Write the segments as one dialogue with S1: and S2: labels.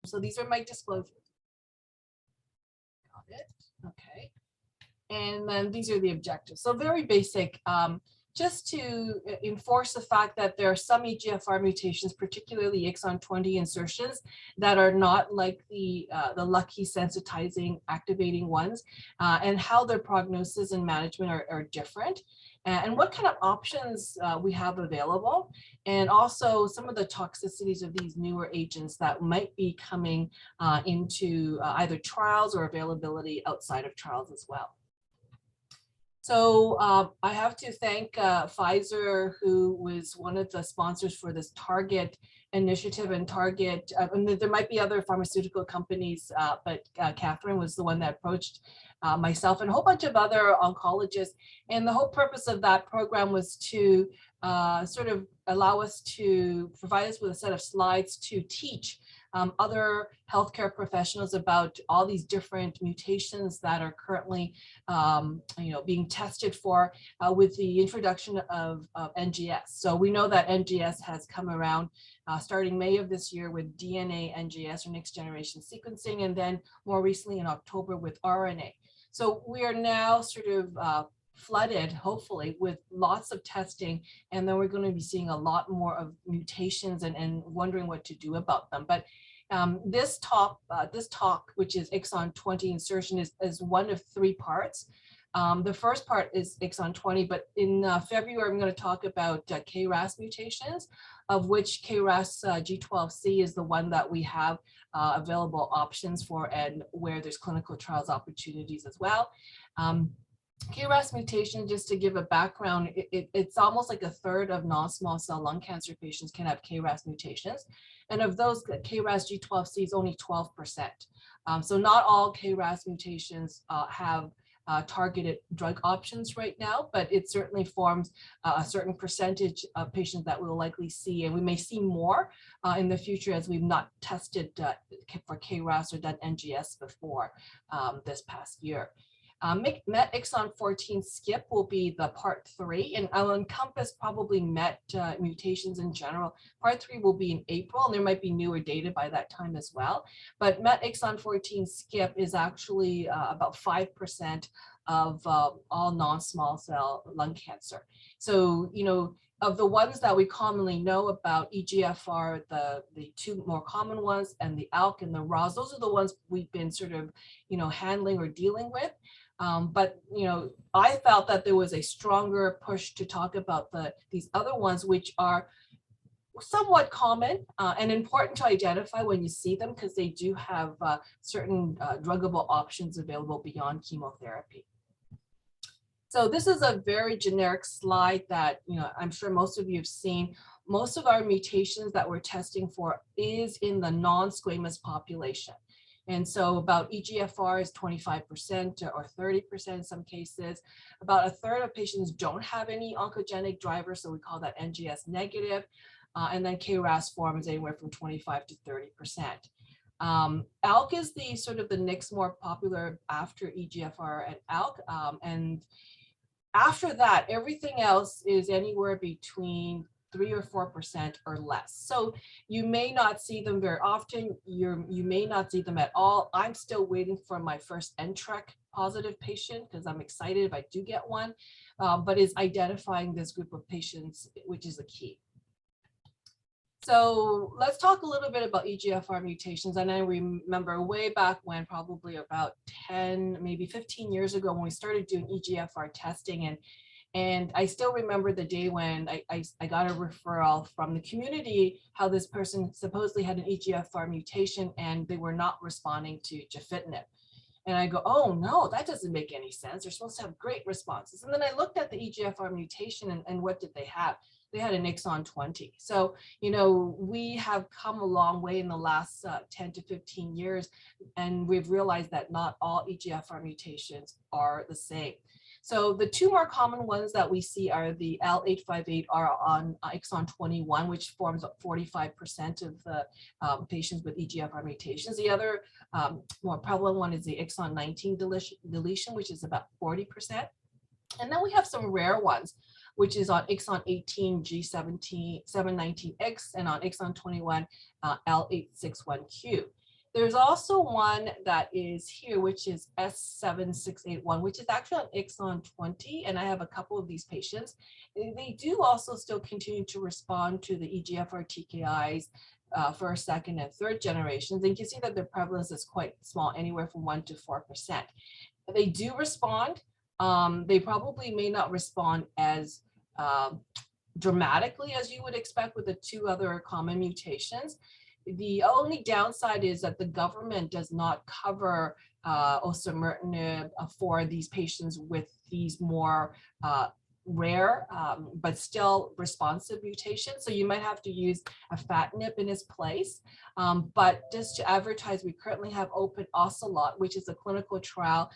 S1: So these are my disclosures. Got it. Okay. And then these are the objectives. So very basic, just to enforce the fact that there are some EGFR mutations, particularly exon 20 insertions, that are not like the lucky sensitizing activating ones, and how their prognosis and management are different, and what kind of options we have available, and also some of the toxicities of these newer agents that might be coming into either trials or availability outside of trials as well. So I have to thank Pfizer, who was one of the sponsors for this Target initiative, and Target, and there might be other pharmaceutical companies, but Catherine was the one that approached myself and a whole bunch of other oncologists. And the whole purpose of that program was to sort of allow us to provide us with a set of slides to teach other healthcare professionals about all these different mutations that are currently being tested for with the introduction of NGS. So we know that NGS has come around starting May of this year with DNA NGS, or next generation sequencing, and then more recently in October with RNA. So we are now sort of flooded, hopefully, with lots of testing, and then we're going to be seeing a lot more of mutations and wondering what to do about them. But this talk, which is exon 20 insertion, is one of three parts. The first part is exon 20, but in February, I'm going to talk about KRAS mutations, of which KRAS G12C is the one that we have available options for, and where there's clinical trials opportunities as well. KRAS mutation, just to give a background, it's almost like a third of non-small cell lung cancer patients can have KRAS mutations. And of those, KRAS G12C is only 12%. So not all KRAS mutations have targeted drug options right now, but it certainly forms a certain percentage of patients that we'll likely see, and we may see more in the future, as we've not tested for KRAS or done NGS before this past year. MET exon 14 skip will be the part 3, and I'll encompass probably MET mutations in general. Part 3 will be in April, and there might be newer data by that time as well. But MET exon 14 skip is actually about 5% of all non-small cell lung cancer. So, of the ones that we commonly know about, EGFR, the two more common ones, and the ALK and the ROS, those are the ones we've been sort of, handling or dealing with. But I felt that there was a stronger push to talk about these other ones, which are somewhat common and important to identify when you see them, because they do have certain druggable options available beyond chemotherapy. So this is a very generic slide that I'm sure most of you have seen. Most of our mutations that we're testing for is in the non-squamous population. And so about EGFR is 25% or 30% in some cases. About a third of patients don't have any oncogenic drivers, so we call that NGS negative. And then KRAS forms anywhere from 25 to 30%. ALK is the sort of the next more popular after EGFR and ALK. And after that, everything else is anywhere between 3 or 4% or less. So you may not see them very often. You may not see them at all. I'm still waiting for my first NTRK positive patient, because I'm excited if I do get one, but is identifying this group of patients, which is a key. So let's talk a little bit about EGFR mutations. And I remember way back when, probably about 10, maybe 15 years ago, when we started doing EGFR testing, and I still remember the day when I got a referral from the community, how this person supposedly had an EGFR mutation and they were not responding to gefitinib. And I go, oh no, that doesn't make any sense. They're supposed to have great responses. And then I looked at the EGFR mutation, and what did they have? They had an exon 20. So, we have come a long way in the last 10 to 15 years, and we've realized that not all EGFR mutations are the same. So the two more common ones that we see are the L858R on exon 21, which forms 45% of the patients with EGFR mutations. The other more prevalent one is the exon 19 deletion, which is about 40%. And then we have some rare ones, which is on exon 18 G719X and on exon 21 L861Q. There's also one that is here, which is S7681, which is actually on exon 20. And I have a couple of these patients. They do also still continue to respond to the EGFR TKIs first, second, and third generations. And you can see that their prevalence is quite small, anywhere from 1 to 4%. They do respond. They probably may not respond as dramatically as you would expect with the two other common mutations. The only downside is that the government does not cover osimertinib for these patients with these more rare but still responsive mutations. So you might have to use afatinib in its place. But just to advertise, we currently have open Ocelot, which is a clinical trial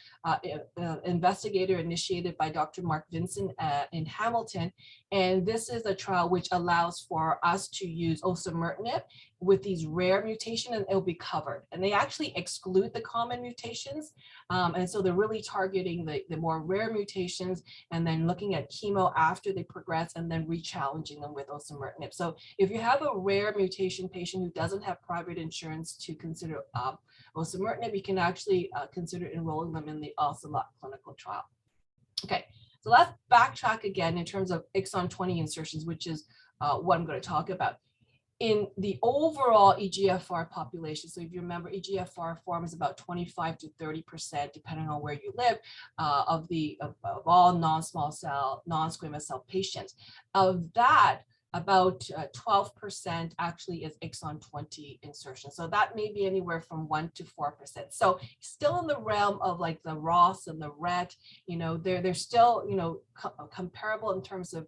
S1: investigator initiated by Dr. Mark Vincent in Hamilton. And this is a trial which allows for us to use osimertinib with these rare mutations, and it'll be covered. And they actually exclude the common mutations. And so they're really targeting the more rare mutations and then looking at chemo after they progress and then re-challenging them with osimertinib. So if you have a rare mutation patient who doesn't have private insurance to consider osimertinib, you can actually consider enrolling them in the Ocelot clinical trial. Okay, so let's backtrack again in terms of exon 20 insertions, which is what I'm going to talk about. In the overall EGFR population, so if you remember, EGFR forms about 25 to 30%, depending on where you live, of all non-small cell, non-squamous cell patients. Of that, about 12% actually is exon 20 insertion. So that may be anywhere from 1 to 4%. So still in the realm of like the ROS and the RET, you know, they're still, you know, comparable in terms of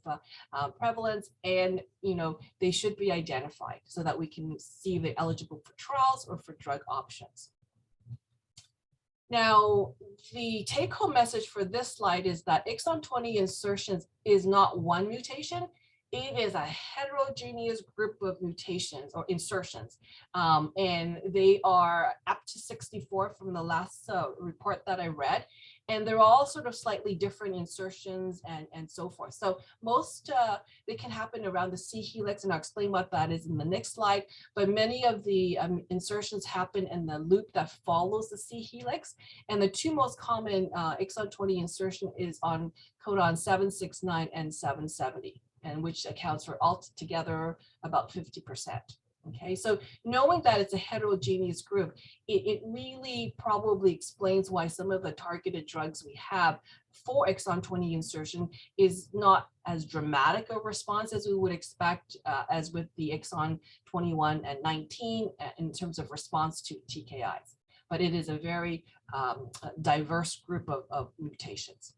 S1: prevalence, and, you know, they should be identified so that we can see if they're eligible for trials or for drug options. Now, the take-home message for this slide is that exon 20 insertions is not one mutation. It is a heterogeneous group of mutations or insertions, and they are up to 64 from the last report that I read, and they're all sort of slightly different insertions and so forth. So most, they can happen around the C helix, and I'll explain what that is in the next slide, but many of the insertions happen in the loop that follows the C helix, and the two most common exon 20 insertion is on codon 769 and 770. And which accounts for altogether about 50%. Okay, so knowing that it's a heterogeneous group, it really probably explains why some of the targeted drugs we have for exon 20 insertion is not as dramatic a response as we would expect as with the exon 21 and 19 in terms of response to TKIs. But it is a very diverse group of mutations.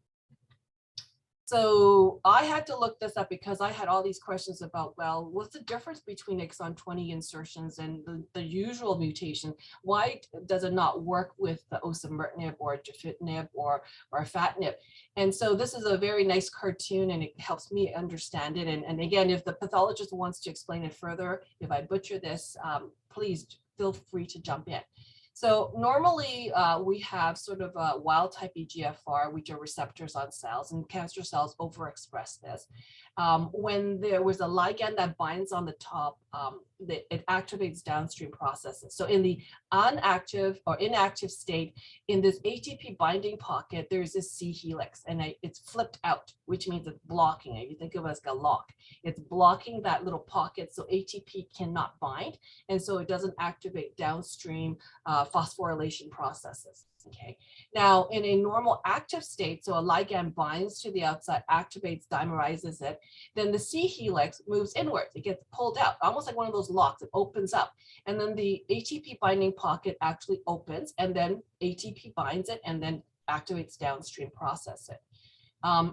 S1: So I had to look this up because I had all these questions about, well, what's the difference between exon 20 insertions and the usual mutation? Why does it not work with the osimertinib or gefitinib or afatinib? And so this is a very nice cartoon, and it helps me understand it. And again, if the pathologist wants to explain it further, if I butcher this, please feel free to jump in. So normally we have sort of a wild type EGFR, which are receptors on cells, and cancer cells overexpress this. When there was a ligand that binds on the top, it activates downstream processes. So in the inactive state, in this ATP binding pocket, there's this C helix, and it's flipped out, which means it's blocking it. You think of it as a lock. It's blocking that little pocket so ATP cannot bind, and so it doesn't activate downstream phosphorylation processes. Okay. Now, in a normal active state, so a ligand binds to the outside, activates, dimerizes it, then the C helix moves inwards. It gets pulled out, almost like one of those locks. It opens up, and then the ATP binding pocket actually opens, and then ATP binds it, and then activates downstream process it.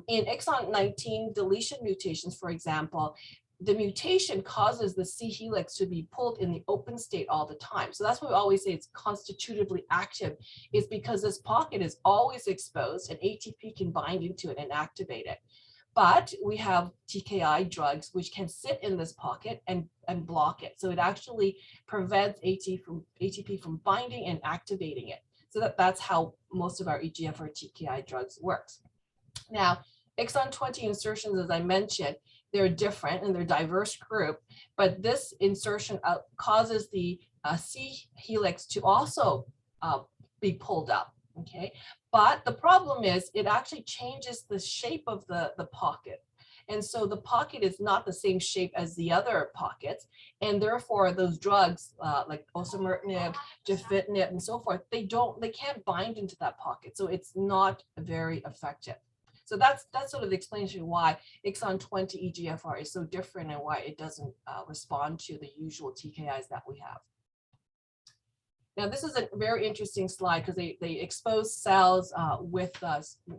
S1: In exon 19 deletion mutations, for example, the mutation causes the C helix to be pulled in the open state all the time. So that's why we always say it's constitutively active, is because this pocket is always exposed and ATP can bind into it and activate it. But we have TKI drugs which can sit in this pocket and block it. So it actually prevents ATP from binding and activating it. So that's how most of our EGFR TKI drugs works. Now, exon 20 insertions, as I mentioned, they're different and they're a diverse group, but this insertion causes the C helix to also be pulled up, okay? But the problem is it actually changes the shape of the pocket. And so the pocket is not the same shape as the other pockets. And therefore those drugs like osimertinib, gefitinib, and so forth, they can't bind into that pocket. So it's not very effective. So that's sort of the explanation why exon 20 EGFR is so different and why it doesn't respond to the usual TKIs that we have. Now, this is a very interesting slide because they expose cells with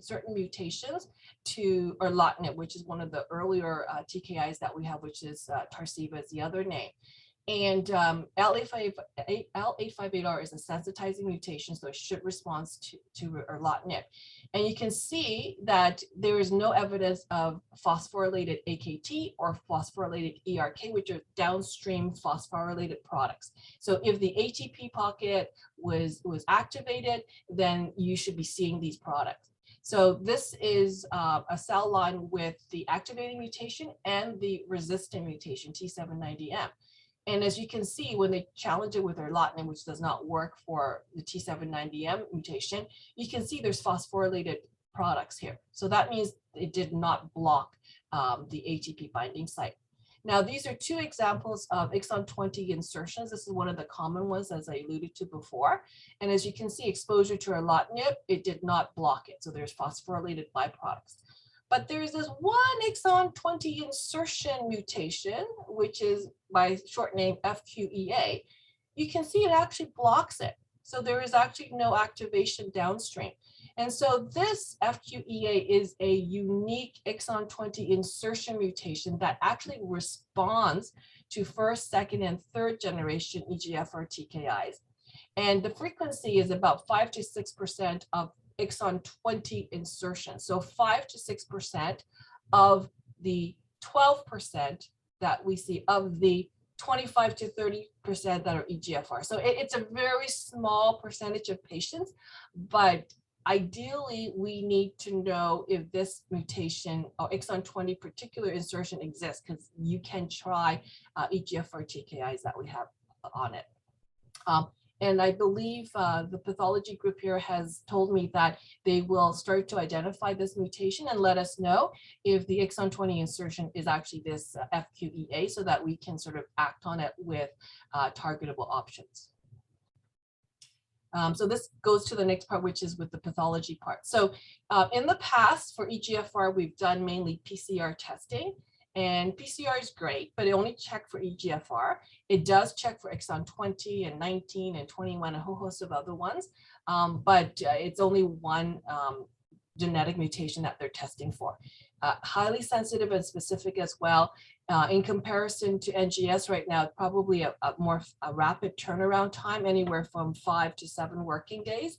S1: certain mutations to erlotinib, which is one of the earlier TKIs that we have, which is Tarceva is the other name. And L858R is a sensitizing mutation, so it should respond to erlotinib. And you can see that there is no evidence of phosphorylated AKT or phosphorylated ERK, which are downstream phosphorylated products. So if the ATP pocket was activated, then you should be seeing these products. So this is a cell line with the activating mutation and the resistant mutation, T790M. And as you can see, when they challenge it with erlotinib, which does not work for the T790M mutation, you can see there's phosphorylated products here. So that means it did not block the ATP binding site. Now, these are two examples of exon 20 insertions. This is one of the common ones, as I alluded to before. And as you can see, exposure to erlotinib, it did not block it. So there's phosphorylated byproducts. But there's this one exon 20 insertion mutation, which is by short name FQEA. You can see it actually blocks it. So there is actually no activation downstream. And so this FQEA is a unique exon 20 insertion mutation that actually responds to first, second, and third generation EGFR TKIs. And the frequency is about 5 to 6% of exon 20 insertion. So 5 to 6% of the 12% that we see of the 25 to 30% that are EGFR. So it's a very small percentage of patients, but ideally we need to know if this mutation or exon 20 particular insertion exists, because you can try EGFR TKIs that we have on it. And I believe the pathology group here has told me that they will start to identify this mutation and let us know if the exon 20 insertion is actually this FQEA, so that we can sort of act on it with targetable options. So this goes to the next part, which is with the pathology part. So in the past for EGFR, we've done mainly PCR testing. And PCR is great, but it only checks for EGFR. It does check for exon 20 and 19 and 21, a whole host of other ones, but it's only one genetic mutation that they're testing for. Highly sensitive and specific as well. In comparison to NGS right now, probably a more rapid turnaround time, anywhere from 5 to 7 working days.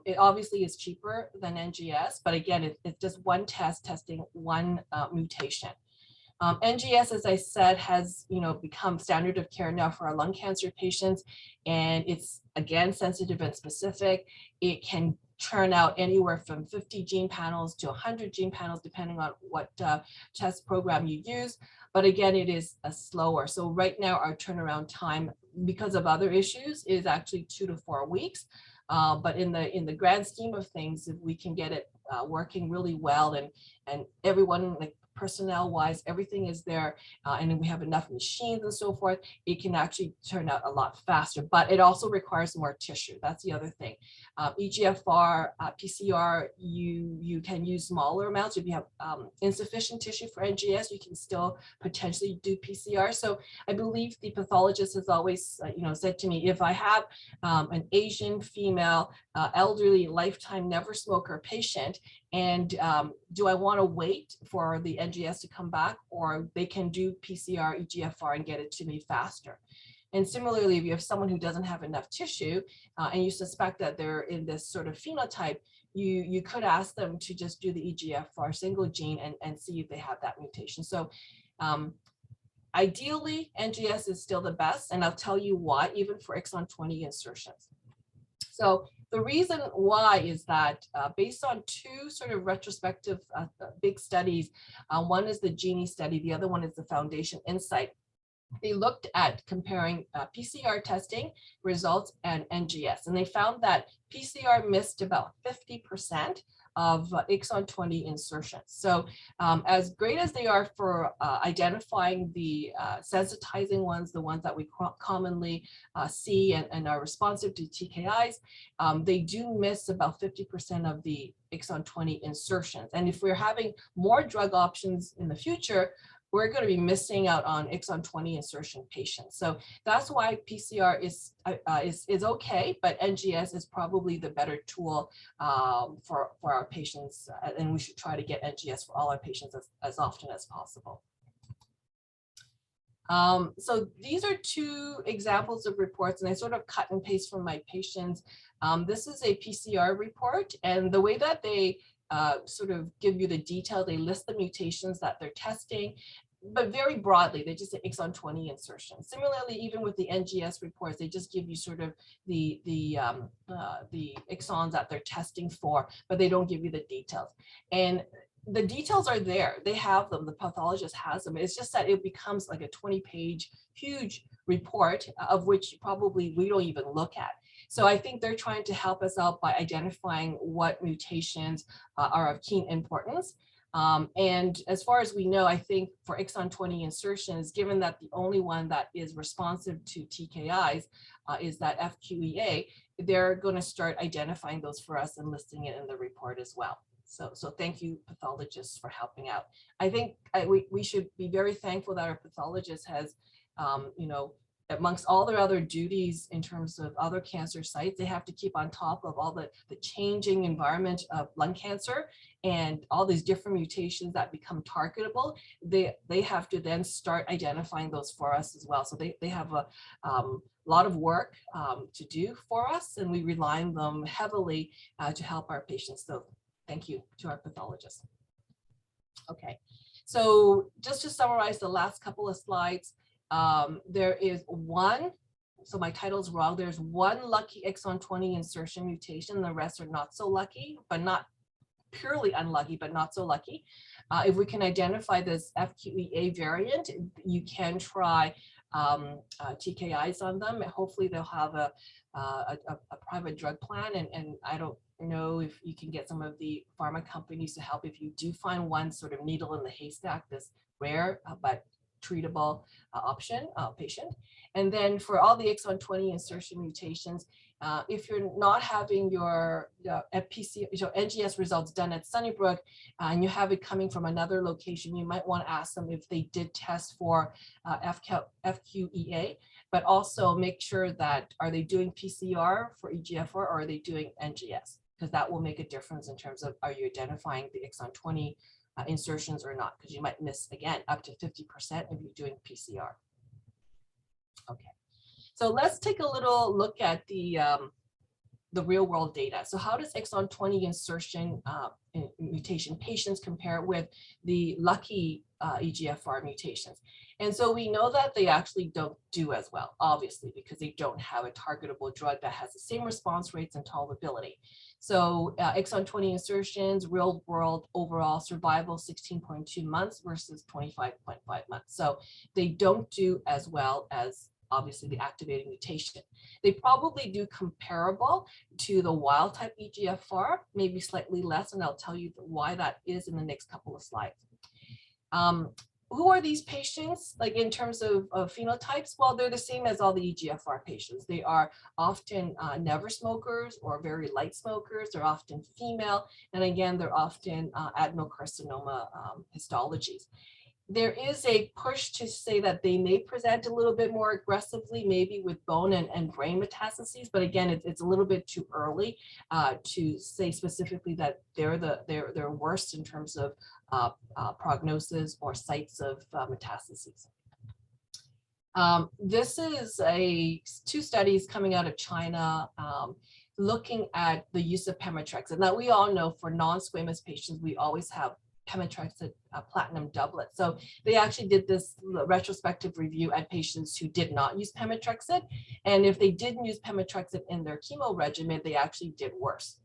S1: It obviously is cheaper than NGS, but again, it's just one test testing one mutation. NGS, as I said, has become standard of care now for our lung cancer patients, and it's again sensitive and specific. It can churn out anywhere from 50 gene panels to 100 gene panels, depending on what test program you use. But again, it is slower. So right now, our turnaround time, because of other issues, is actually 2 to 4 weeks. But in the grand scheme of things, if we can get it working really well, and everyone, like personnel wise, everything is there, and then we have enough machines and so forth, it can actually turn out a lot faster, but it also requires more tissue. That's the other thing. EGFR, PCR, you can use smaller amounts. If you have insufficient tissue for NGS, you can still potentially do PCR. So I believe the pathologist has always said to me, if I have an Asian female, elderly, lifetime never smoker patient, and do I want to wait for the NGS to come back, or they can do PCR, EGFR, and get it to me faster? And similarly, if you have someone who doesn't have enough tissue and you suspect that they're in this sort of phenotype, you could ask them to just do the EGFR single gene and see if they have that mutation. So ideally, NGS is still the best, and I'll tell you why, even for exon 20 insertions. So the reason why is that based on 2 sort of retrospective big studies, one is the Genie study, the other one is the Foundation Insight. they looked at comparing PCR testing results and NGS, and they found that PCR missed about 50% of exon 20 insertions. So as great as they are for identifying the sensitizing ones, the ones that we commonly see and are responsive to TKIs, they do miss about 50% of the exon 20 insertions. And if we're having more drug options in the future, we're going to be missing out on exon 20 insertion patients. So that's why PCR is okay, but NGS is probably the better tool for our patients, and we should try to get NGS for all our patients as often as possible. So these are two examples of reports, and I sort of cut and paste from my patients. This is a PCR report, and the way that they sort of give you the detail, they list the mutations that they're testing, but very broadly, they just say exon 20 insertion. Similarly, even with the NGS reports, they just give you sort of the exons that they're testing for, but they don't give you the details. And the details are there. They have them. The pathologist has them. It's just that it becomes like a 20-page huge report of which probably we don't even look at. So I think they're trying to help us out by identifying what mutations are of keen importance. And as far as we know, I think for exon 20 insertions, given that the only one that is responsive to TKIs is that FQEA, they're going to start identifying those for us and listing it in the report as well. So thank you, pathologists, for helping out. I think we should be very thankful that our pathologist has, you know, amongst all their other duties in terms of other cancer sites, they have to keep on top of all the changing environment of lung cancer and all these different mutations that become targetable. They have to then start identifying those for us as well. So they have a lot of work to do for us, and we rely on them heavily to help our patients. So thank you to our pathologists. Okay, so just to summarize the last couple of slides, there is one, so my title's wrong, there's one lucky exon 20 insertion mutation, the rest are not so lucky, but not purely unlucky, but not so lucky. If we can identify this FQEA variant, you can try TKIs on them. Hopefully they'll have a private drug plan, and I don't know if you can get some of the pharma companies to help if you do find one sort of needle in the haystack, this rare but treatable option patient. And then for all the exon 20 insertion mutations, if you're not having your NGS results done at Sunnybrook and you have it coming from another location, you might want to ask them if they did test for FQEA, but also make sure that are they doing PCR for EGFR or are they doing NGS? Because that will make a difference in terms of are you identifying the exon 20 insertions or not, because you might miss, again, up to 50% if you're doing PCR. Okay, so let's take a little look at the real world data. So how does exon 20 insertion mutation patients compare with the lucky EGFR mutations? And so we know that they actually don't do as well, obviously, because they don't have a targetable drug that has the same response rates and tolerability. So exon 20 insertions, real world overall survival 16.2 months versus 25.5 months. So they don't do as well as obviously the activating mutation. They probably do comparable to the wild type EGFR, maybe slightly less, and I'll tell you why that is in the next couple of slides. Who are these patients, like in terms of phenotypes? Well, they're the same as all the EGFR patients. They are often never smokers or very light smokers. They're often female. And again, they're often adenocarcinoma histologies. There is a push to say that they may present a little bit more aggressively, maybe with bone and brain metastases. But again, it's a little bit too early to say specifically that they're worst in terms of prognosis or sites of metastases. This is two studies coming out of China looking at the use of pemetrexed. Now we all know for non-squamous patients, we always have pemetrexed platinum doublet. So they actually did this retrospective review at patients who did not use pemetrexed. And if they didn't use pemetrexed in their chemo regimen, they actually did worse.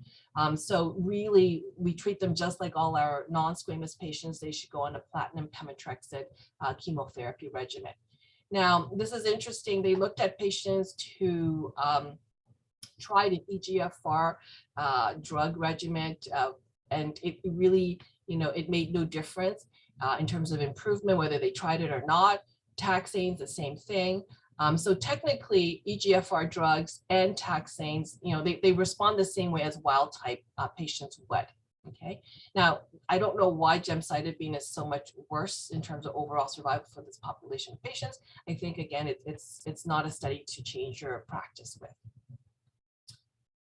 S1: So really, we treat them just like all our non-squamous patients. They should go on a platinum pemetrexed chemotherapy regimen. Now, this is interesting. They looked at patients who tried an EGFR drug regimen, and it really, it made no difference in terms of improvement, whether they tried it or not. Taxanes, the same thing. So technically, EGFR drugs and taxanes, they respond the same way as wild type patients would. Okay. Now, I don't know why gemcitabine is so much worse in terms of overall survival for this population of patients. I think, again, it's not a study to change your practice with.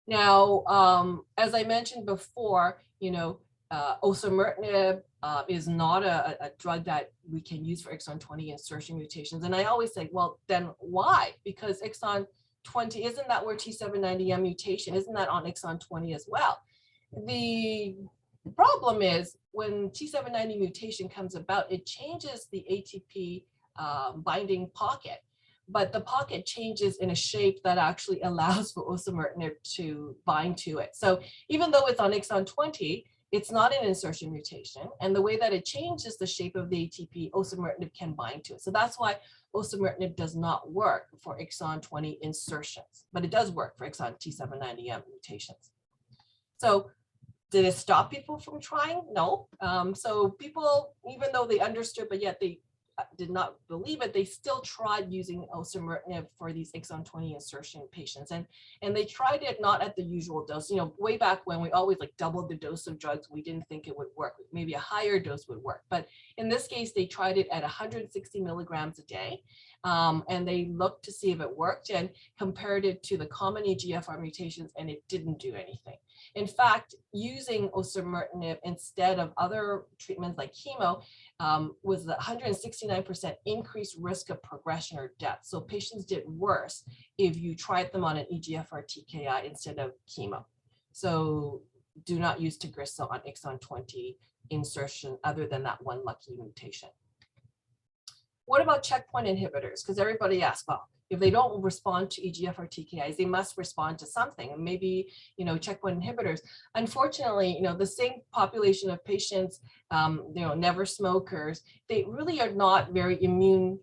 S1: Now, as I mentioned before, osimertinib is not a drug that we can use for exon 20 insertion mutations. And I always say, well, then why? Because exon 20, isn't that where T790M mutation, isn't that on exon 20 as well? The problem is when T790 mutation comes about, it changes the ATP binding pocket, but the pocket changes in a shape that actually allows for osimertinib to bind to it. So even though it's on exon 20, it's not an insertion mutation. And the way that it changes the shape of the ATP, osimertinib can bind to it. So that's why osimertinib does not work for exon 20 insertions, but it does work for exon T790M mutations. So did it stop people from trying? No. So people, even though they understood, but yet they did not believe it, they still tried using osimertinib for these exon 20 insertion patients. And they tried it not at the usual dose. Way back when we always doubled the dose of drugs, we didn't think it would work. Maybe a higher dose would work. But in this case, they tried it at 160 milligrams a day. And they looked to see if it worked and compared it to the common EGFR mutations, and it didn't do anything. In fact, using osimertinib instead of other treatments like chemo was a 169% increased risk of progression or death. So patients did worse if you tried them on an EGFR TKI instead of chemo. So do not use Tagrisso on exon 20 insertion other than that one lucky mutation. What about checkpoint inhibitors? Because everybody asks, well, if they don't respond to EGFR TKIs, they must respond to something, and maybe, checkpoint inhibitors. Unfortunately, the same population of patients, never smokers, they really are not very immune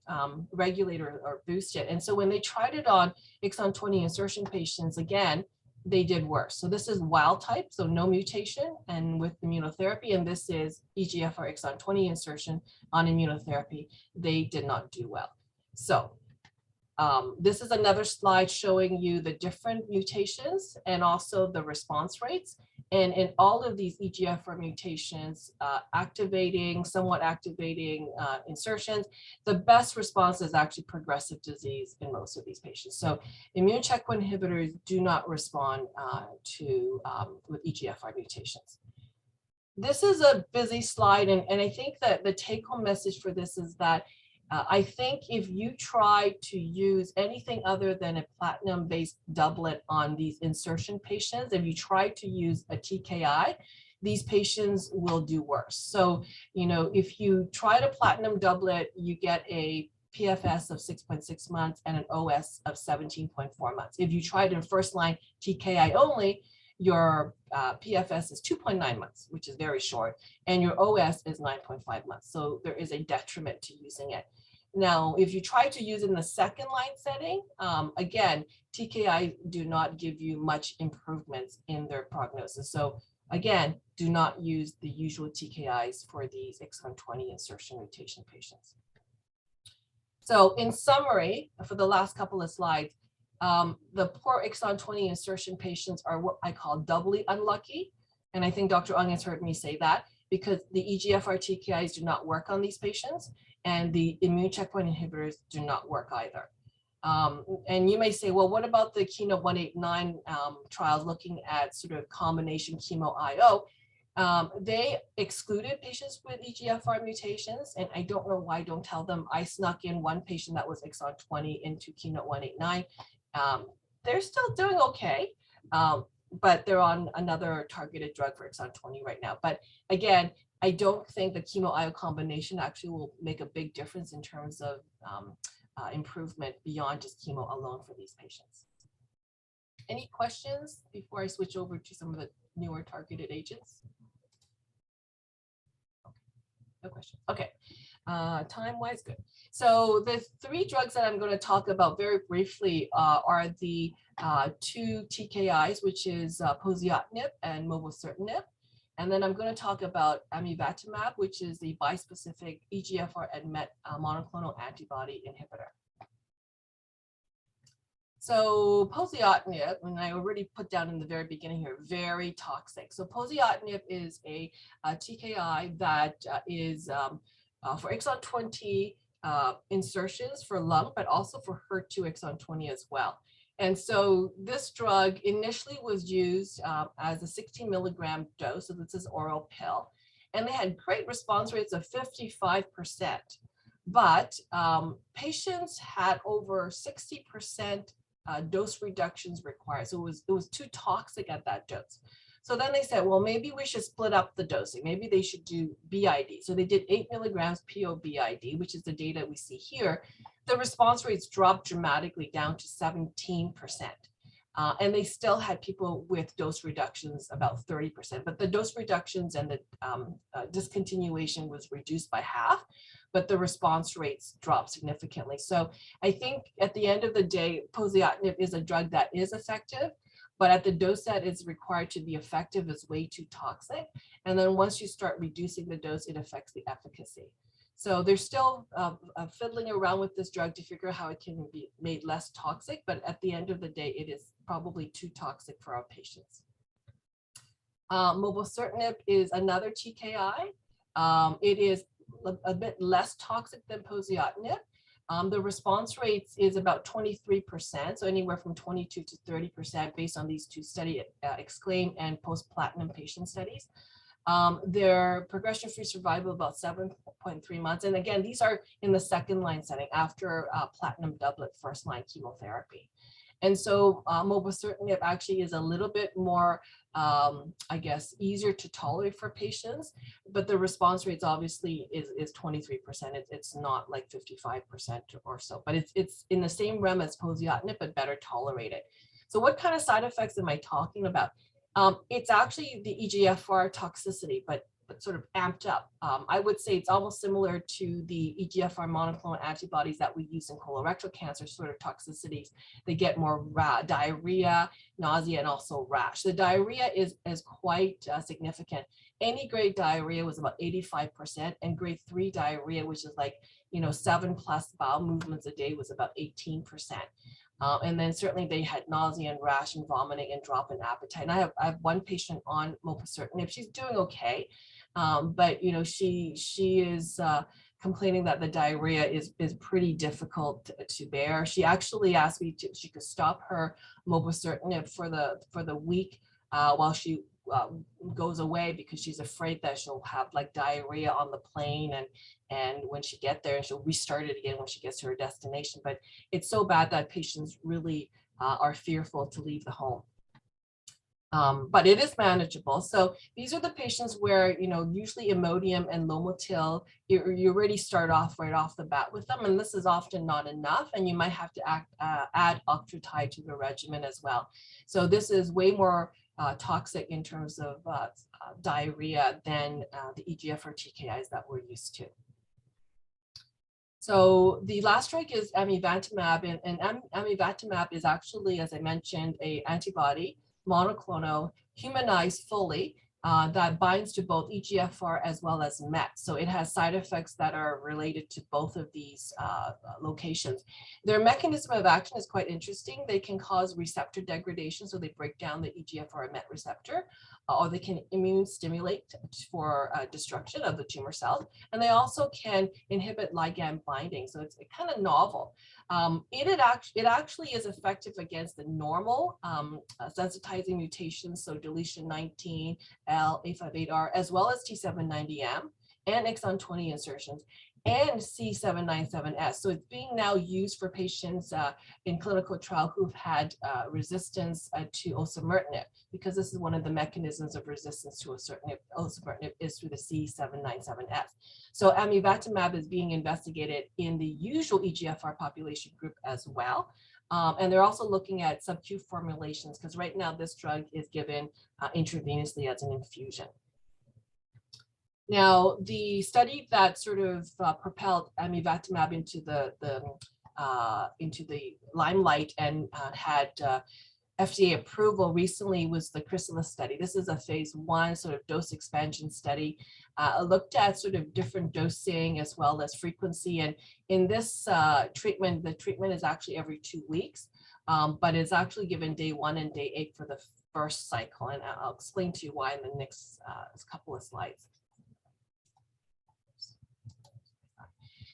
S1: regulated or boosted. And so when they tried it on exon 20 insertion patients, again, they did worse. So this is wild type, so no mutation and with immunotherapy, and this is EGFR exon 20 insertion on immunotherapy. They did not do well. So this is another slide showing you the different mutations and also the response rates. And in all of these EGFR mutations, somewhat activating insertions, the best response is actually progressive disease in most of these patients. So immune checkpoint inhibitors do not respond with EGFR mutations. This is a busy slide, and I think that the take-home message for this is that I think if you try to use anything other than a platinum-based doublet on these insertion patients, if you try to use a TKI, these patients will do worse. So, if you try a platinum doublet, you get a PFS of 6.6 months and an OS of 17.4 months. If you tried in first-line TKI only, your PFS is 2.9 months, which is very short, and your OS is 9.5 months. So there is a detriment to using it. Now, if you try to use it in the second line setting, again, TKI do not give you much improvements in their prognosis. So again, do not use the usual TKIs for these exon 20 insertion mutation patients. So in summary, for the last couple of slides, the poor exon 20 insertion patients are what I call doubly unlucky. And I think Dr. Ong has heard me say that because the EGFR TKIs do not work on these patients and the immune checkpoint inhibitors do not work either. And you may say, well, what about the Keynote 189 trials looking at sort of combination chemo IO? They excluded patients with EGFR mutations, and I don't know why I don't tell them. I snuck in one patient that was exon 20 into Keynote 189. They're still doing okay, but they're on another targeted drug for exon 20 right now. But again, I don't think the chemo IO combination actually will make a big difference in terms of improvement beyond just chemo alone for these patients. Any questions before I switch over to some of the newer targeted agents? No questions. Okay. Time-wise, good. So the three drugs that I'm going to talk about very briefly are the two TKIs, which is poziotinib and mobocertinib. And then I'm going to talk about amivantamab, which is the bispecific EGFR and MET monoclonal antibody inhibitor. So poziotinib, and I already put down in the very beginning here, very toxic. So poziotinib is a TKI that is for exon 20 insertions for lung, but also for HER2 exon 20 as well. And so this drug initially was used as a 16 milligram dose. So this is oral pill. And they had great response rates of 55%. But patients had over 60% dose reductions required. So it was too toxic at that dose. So then they said, well, maybe we should split up the dosing. Maybe they should do BID. So they did 8 milligrams PO BID, which is the data we see here. The response rates dropped dramatically down to 17%. And they still had people with dose reductions about 30%, but the dose reductions and the discontinuation was reduced by half, but the response rates dropped significantly. So I think at the end of the day, poziotinib is a drug that is effective, but at the dose that is required to be effective is way too toxic. And then once you start reducing the dose, it affects the efficacy. So they're still fiddling around with this drug to figure out how it can be made less toxic, but at the end of the day, it is probably too toxic for our patients. Mobocertinib is another TKI. It is a bit less toxic than poziotinib. The response rates is about 23%, so anywhere from 22 to 30% based on these two studies, exclaim and post-platinum patient studies. Their progression-free survival about 7.3 months. And again, these are in the second line setting after platinum doublet first line chemotherapy. And so mobocertinib actually is a little bit more, I guess, easier to tolerate for patients, but the response rates obviously is 23%. It's not like 55% or so, but it's in the same realm as poziotinib, but better tolerated. So what kind of side effects am I talking about? It's actually the EGFR toxicity, but sort of amped up. I would say it's almost similar to the EGFR monoclonal antibodies that we use in colorectal cancer sort of toxicities. They get more diarrhea, nausea, and also rash. The diarrhea is quite significant. Any grade diarrhea was about 85%, and grade 3 diarrhea, which is like 7+ bowel movements a day, was about 18%. And then certainly they had nausea and rash and vomiting and drop in appetite. And I have one patient on mobocertinib. She's doing okay, but she is complaining that the diarrhea is pretty difficult to bear. She actually asked me if she could stop her mobocertinib for the week while she goes away, because she's afraid that she'll have like diarrhea on the plane, and when she gets there, and she'll restart it again when she gets to her destination. But it's so bad that patients really are fearful to leave the home. But it is manageable. So these are the patients where, usually Imodium and Lomotil, you already start off right off the bat with them, and this is often not enough, and you might have to add octreotide to the regimen as well. So this is way more toxic in terms of diarrhea than the EGFR TKIs that we're used to. So the last drug is amivantamab, and amivantamab is actually, as I mentioned, an antibody monoclonal, humanized fully, that binds to both EGFR as well as MET. So it has side effects that are related to both of these locations. Their mechanism of action is quite interesting. They can cause receptor degradation, so they break down the EGFR MET receptor, or they can immune stimulate for destruction of the tumor cells. And they also can inhibit ligand binding, so it's kind of novel. It actually is effective against the normal sensitizing mutations, so deletion 19, L, A58R, as well as T790M and exon 20 insertions, and C797S. So it's being now used for patients in clinical trial who've had resistance to osimertinib, because this is one of the mechanisms of resistance to osimertinib is through the C797S. So amivantamab is being investigated in the usual EGFR population group as well. And they're also looking at sub-Q formulations, because right now this drug is given intravenously as an infusion. Now, the study that sort of propelled amivantamab into the limelight and had FDA approval recently was the Chrysalis study. This is a phase 1 sort of dose expansion study. Looked at sort of different dosing as well as frequency. And in this treatment, the treatment is actually every 2 weeks, but it's actually given day 1 and day 8 for the first cycle. And I'll explain to you why in the next couple of slides.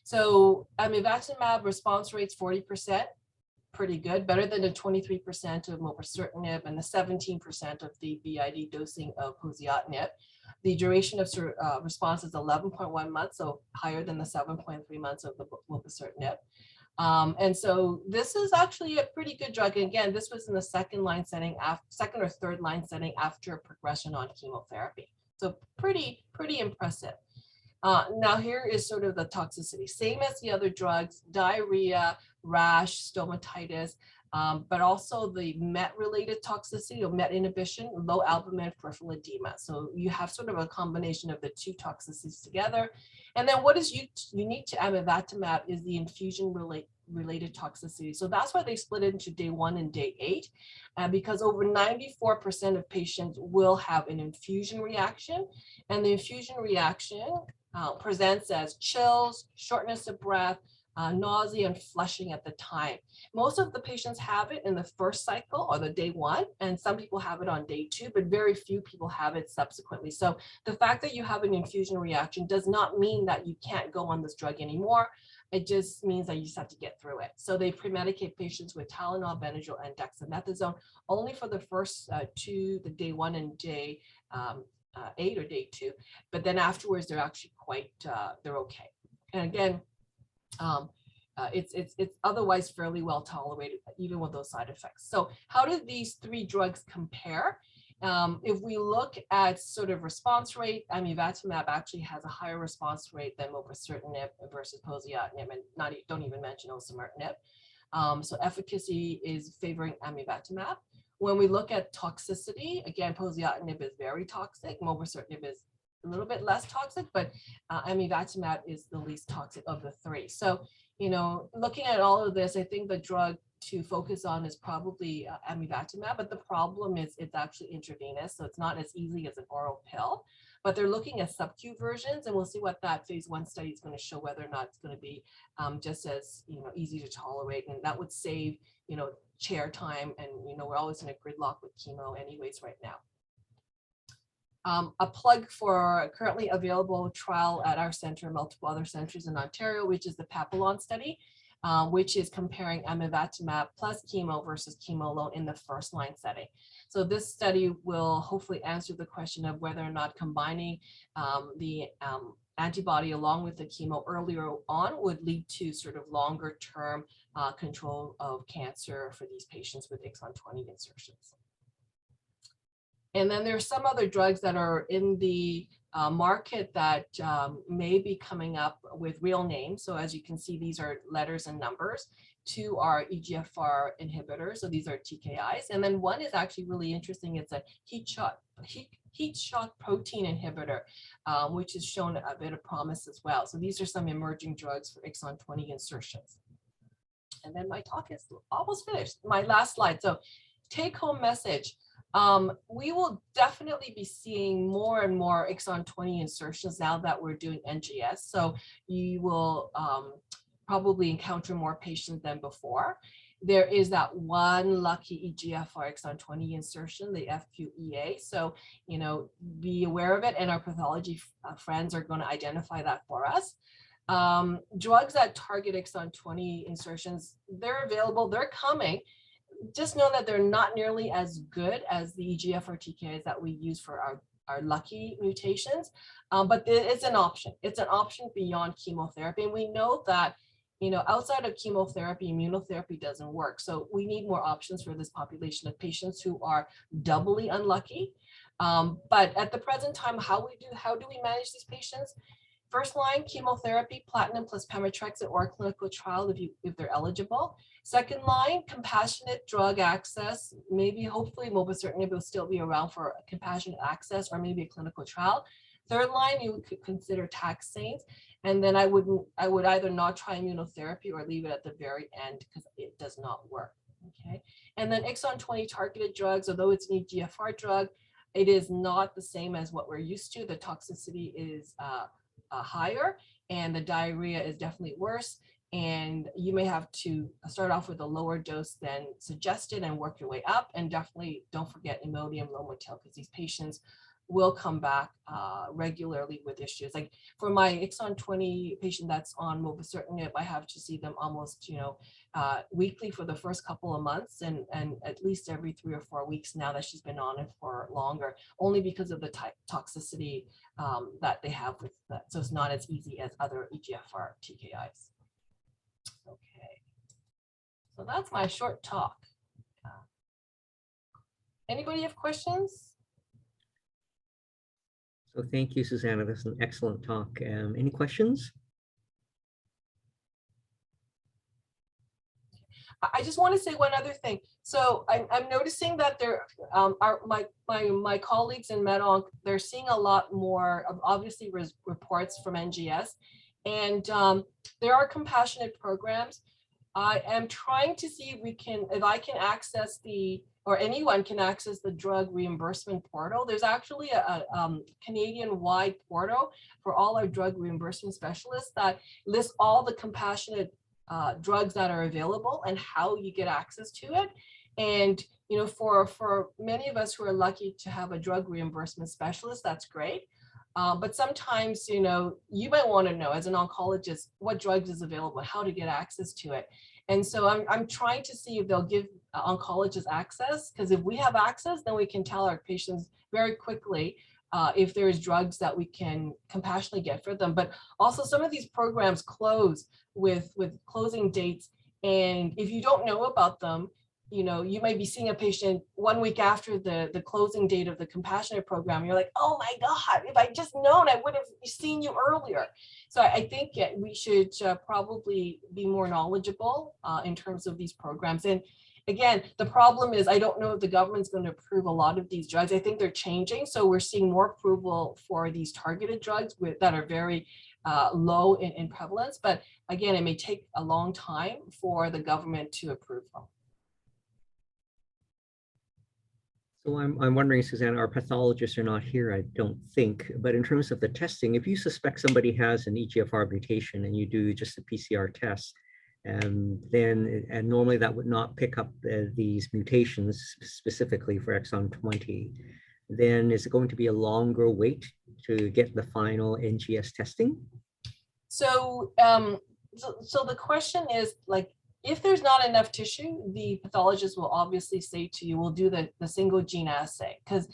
S1: So amivantamab response rates 40%, pretty good, better than the 23% of mobocertinib and the 17% of the BID dosing of poziotinib. The duration of response is 11.1 months, so higher than the 7.3 months of the mobocertinib. And so this is actually a pretty good drug. And again, this was in the second or third line setting after progression on chemotherapy. So pretty impressive. Now here is sort of the toxicity, same as the other drugs: diarrhea, rash, stomatitis, but also the MET-related toxicity or MET inhibition, low albumin, peripheral edema. So you have sort of a combination of the two toxicities together. And then what is unique to amivantamab is the infusion-related toxicity. So that's why they split it into day 1 and day 8, because over 94% of patients will have an infusion reaction, and the infusion reaction presents as chills, shortness of breath, nausea, and flushing at the time. Most of the patients have it in the first cycle or the day 1, and some people have it on day 2, but very few people have it subsequently. So the fact that you have an infusion reaction does not mean that you can't go on this drug anymore. It just means that you just have to get through it. So they pre-medicate patients with Tylenol, Benadryl, and dexamethasone only for the first the day 1 and day 8 or day 2, but then afterwards they're actually quite they're okay. And again, it's otherwise fairly well tolerated even with those side effects. So how do these 3 drugs compare? If we look at sort of response rate, amivantamab actually has a higher response rate than mobocertinib versus poziotinib, and don't even mention osimertinib. So efficacy is favoring amivantamab. When we look at toxicity, again, poziotinib is very toxic, mobocertinib is a little bit less toxic, but amivantamab is the least toxic of the 3. So, looking at all of this, I think the drug to focus on is probably amivantamab, but the problem is it's actually intravenous, so it's not as easy as an oral pill. But they're looking at sub-Q versions, and we'll see what that phase 1 study is going to show, whether or not it's going to be just as easy to tolerate, and that would save chair time, and we're always in a gridlock with chemo anyways right now. A plug for a currently available trial at our center and multiple other centers in Ontario, which is the Papillon study, which is comparing amivantamab plus chemo versus chemo alone in the first line setting. So this study will hopefully answer the question of whether or not combining the antibody along with the chemo earlier on would lead to sort of longer term control of cancer for these patients with exon 20 insertions. And then there's some other drugs that are in the market that may be coming up with real names. So as you can see, these are letters and numbers. 2 are EGFR inhibitors, so these are TKIs. And then one is actually really interesting. It's a heat shock protein inhibitor, which has shown a bit of promise as well. So these are some emerging drugs for exon 20 insertions. And then my talk is almost finished. My last slide. So take home message. We will definitely be seeing more and more exon 20 insertions now that we're doing NGS. So you will probably encounter more patients than before. There is that one lucky EGFR exon 20 insertion, the FQEA. So, be aware of it, and our pathology friends are going to identify that for us. Drugs that target exon 20 insertions, they're available, they're coming. Just know that they're not nearly as good as the EGFR TKIs that we use for our lucky mutations, but it's an option. It's an option beyond chemotherapy. And we know that, outside of chemotherapy, immunotherapy doesn't work. So we need more options for this population of patients who are doubly unlucky. But at the present time, how do we manage these patients? First line chemotherapy, platinum plus pemetrexed or a clinical trial if they're eligible. Second line, compassionate drug access. Maybe, hopefully, mobocertinib will still be around for compassionate access or maybe a clinical trial. Third line, you could consider taxanes. And then I would either not try immunotherapy or leave it at the very end because it does not work. Okay. And then exon 20 targeted drugs, although it's an EGFR drug, it is not the same as what we're used to. The toxicity is higher and the diarrhea is definitely worse. And you may have to start off with a lower dose than suggested and work your way up. And definitely don't forget Imodium, Lomotil, because these patients will come back regularly with issues. Like for my exon 20 patient that's on mobocertinib, I have to see them almost, weekly for the first couple of months and at least every 3 or 4 weeks now that she's been on it for longer, only because of the toxicity that they have with that. So it's not as easy as other EGFR TKIs. Okay, so that's my short talk. Anybody have questions?
S2: So thank you, Susanna. That's an excellent talk. Any questions?
S1: I just want to say one other thing. So I'm noticing that there are my colleagues in MedOnc, they're seeing a lot more of obviously reports from NGS, and there are compassionate programs. I am trying to see if I can access or anyone can access the drug reimbursement portal. There's actually a Canadian-wide portal for all our drug reimbursement specialists that lists all the compassionate drugs that are available and how you get access to it. And for many of us who are lucky to have a drug reimbursement specialist, that's great. But sometimes, you might want to know as an oncologist what drugs is available, how to get access to it. And so I'm trying to see if they'll give oncologists access, because if we have access, then we can tell our patients very quickly if there's drugs that we can compassionately get for them. But also some of these programs close with closing dates. And if you don't know about them, you might be seeing a patient 1 week after the closing date of the compassionate program. You're like, oh my God, if I just known, I would have seen you earlier. So I think we should probably be more knowledgeable in terms of these programs. And again, the problem is I don't know if the government's going to approve a lot of these drugs. I think they're changing. So we're seeing more approval for these targeted drugs that are very low in prevalence. But again, it may take a long time for the government to approve them.
S2: So I'm wondering, Susanna, our pathologists are not here, I don't think, but in terms of the testing, if you suspect somebody has an EGFR mutation and you do just a PCR test, and normally that would not pick up these mutations specifically for exon 20, then is it going to be a longer wait to get the final NGS testing?
S1: So, so the question is, like, if there's not enough tissue, the pathologist will obviously say to you, we'll do the single gene assay, because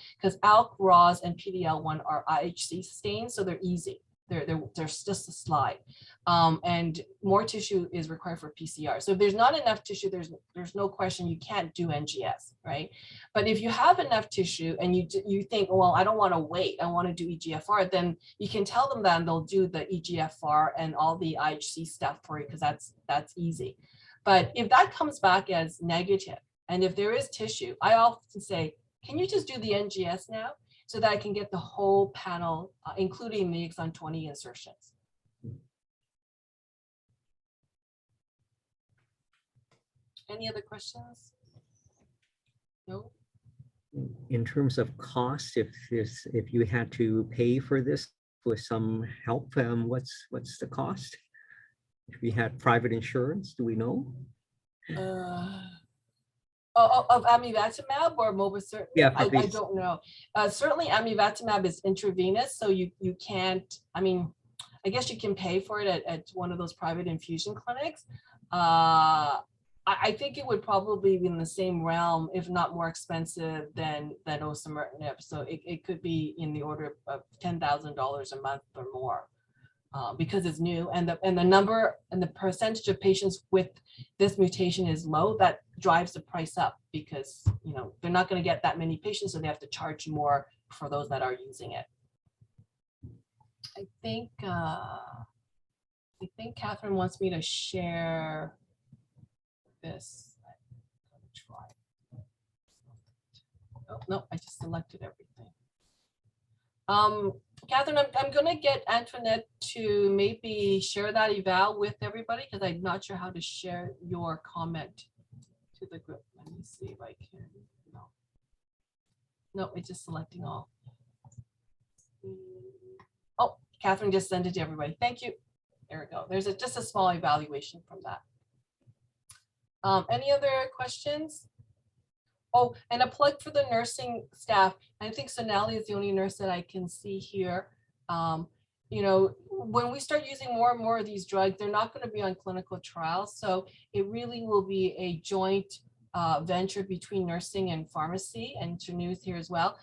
S1: ALK, ROS, and PDL1 are IHC stains, so they're easy. They're just a slide. And more tissue is required for PCR. So if there's not enough tissue, there's no question you can't do NGS, right? But if you have enough tissue and you think, well, I don't want to wait, I want to do EGFR, then you can tell them that and they'll do the EGFR and all the IHC stuff for you, because that's easy. But if that comes back as negative, and if there is tissue, I often say, can you just do the NGS now so that I can get the whole panel, including the exon 20 insertions? Any other questions? No?
S2: In terms of cost, if you had to pay for this with some help, what's the cost? If we had private insurance, do we know?
S1: Of amivantamab or mobocertinib?
S2: Yeah,
S1: I don't know. Certainly amivantamab is intravenous, so you can't, I guess you can pay for it at one of those private infusion clinics. I think it would probably be in the same realm, if not more expensive than osimertinib. So it could be in the order of $10,000 a month or more. Because it's new, and the number and the percentage of patients with this mutation is low, that drives the price up, because they're not going to get that many patients, so they have to charge more for those that are using it. I think Catherine wants me to share this. I'm gonna try. Oh no, I just selected everything. Catherine, I'm going to get Antoinette to maybe share that eval with everybody because I'm not sure how to share your comment to the group. Let me see if I can. No, it's just selecting all. Oh, Catherine just sent it to everybody. Thank you. There we go. There's just a small evaluation from that. Any other questions? Oh, and a plug for the nursing staff. I think Sonali is the only nurse that I can see here. You know, when we start using more and more of these drugs, they're not going to be on clinical trials. So it really will be a joint venture between nursing and pharmacy, and Janu's here as well,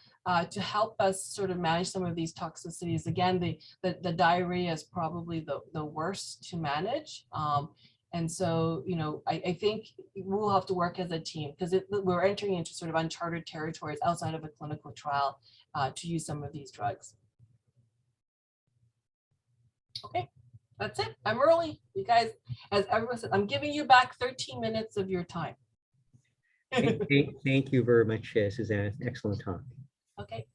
S1: to help us sort of manage some of these toxicities. Again, the diarrhea is probably the worst to manage. And so, you know, I think we'll have to work as a team because we're entering into sort of uncharted territories outside of a clinical trial to use some of these drugs. Okay, that's it. I'm early. You guys, as everyone said, I'm giving you back 13 minutes of your time.
S2: Thank you very much, Susanna. Excellent talk.
S1: Okay.